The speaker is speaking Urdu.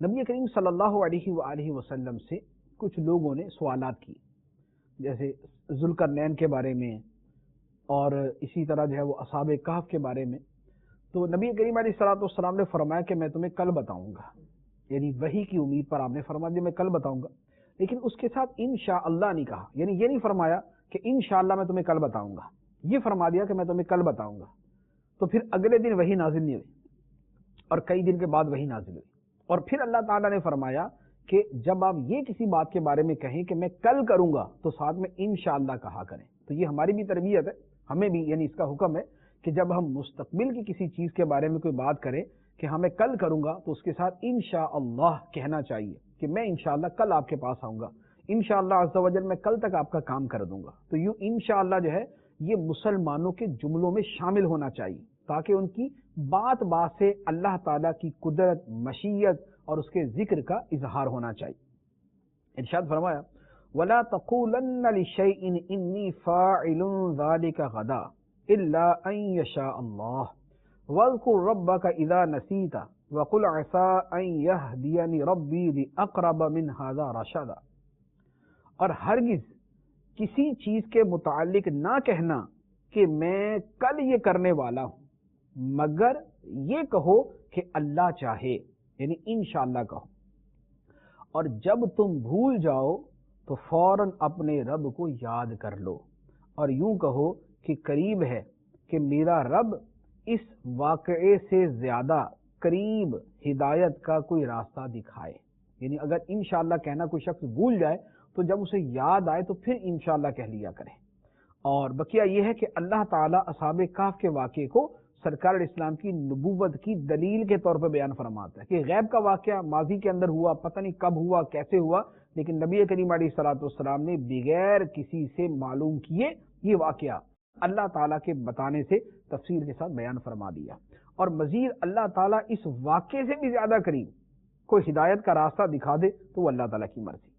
نبی کریم صلی اللہ علیہ وآلہ وسلم سے کچھ لوگوں نے سوالات کی، جیسے ذوالقرنین کے بارے میں اور اسی طرح جو ہے وہ اصحاب کہف کے بارے میں. تو نبی کریم علیہ الصلوۃ والسلام نے فرمایا کہ میں تمہیں کل بتاؤں گا، یعنی وحی کی امید پر آپ نے فرما دیا میں کل بتاؤں گا. لیکن اس کے ساتھ انشاءاللہ نہیں کہا، یعنی یہ نہیں فرمایا کہ انشاءاللہ میں تمہیں کل بتاؤں گا، یہ فرما دیا کہ میں تمہیں کل بتاؤں گا. تو پھر اگلے دن وحی نازل نہیں ہوئی اور کئی دن کے بعد وحی نازل ہوئی، اور پھر اللہ تعالیٰ نے فرمایا کہ جب آپ یہ کسی بات کے بارے میں کہیں کہ میں کل کروں گا تو ساتھ میں انشاءاللہ کہا کریں. تو یہ ہماری بھی تربیت ہے، ہمیں بھی یعنی اس کا حکم ہے کہ جب ہم مستقبل کی کسی چیز کے بارے میں کوئی بات کریں کہ ہاں میں کل کروں گا تو اس کے ساتھ انشاءاللہ کہنا چاہیے کہ میں انشاءاللہ کل آپ کے پاس آؤں گا، انشاءاللہ عز و جل میں کل تک آپ کا کام کر دوں گا. تو یوں انشاءاللہ جو ہے یہ مسلمانوں کے جملوں میں شامل ہونا چاہیے تاکہ ان کی بات بات سے اللہ تعالیٰ کی قدرت، مشیت اور اس کے ذکر کا اظہار ہونا چاہیے. ارشاد فرمایا وَلَا تَقُولَنَّ لِشَيْءٍ إِنِّي فَاعِلٌ ذَلِكَ غَدًا إِلَّا أَن يَشَاءَ اللَّهُ وَاذْكُرْ رَبَّكَ إِذَا نَسِيتَ وَقُلْ عَسَىٰ أَن يَهْدِيَنِ رَبِّي لِأَقْرَبَ مِنْ هَٰذَا رَشَدًا. اور ہرگز کسی چیز کے متعلق نہ کہنا کہ میں کل یہ کرنے والا ہوں، مگر یہ کہو کہ اللہ چاہے، یعنی انشاءاللہ کہو. اور جب تم بھول جاؤ تو فوراً اپنے رب کو یاد کر لو اور یوں کہو کہ قریب ہے کہ میرا رب اس واقعے سے زیادہ قریب ہدایت کا کوئی راستہ دکھائے. یعنی اگر انشاءاللہ کہنا کوئی شخص بھول جائے تو جب اسے یاد آئے تو پھر انشاءاللہ کہہ لیا کرے. اور بقیہ یہ ہے کہ اللہ تعالیٰ اصحاب کہف کے واقعے کو سرکار اسلام کی نبوت کی دلیل کے طور پر بیان فرماتا ہے کہ غیب کا واقعہ ماضی کے اندر ہوا، پتہ نہیں کب ہوا، کیسے ہوا، لیکن نبی کریم علیہ الصلوۃ والسلام نے بغیر کسی سے معلوم کیے یہ واقعہ اللہ تعالیٰ کے بتانے سے تفصیل کے ساتھ بیان فرما دیا. اور مزید اللہ تعالیٰ اس واقعے سے بھی زیادہ قریب کوئی ہدایت کا راستہ دکھا دے تو وہ اللہ تعالیٰ کی مرضی.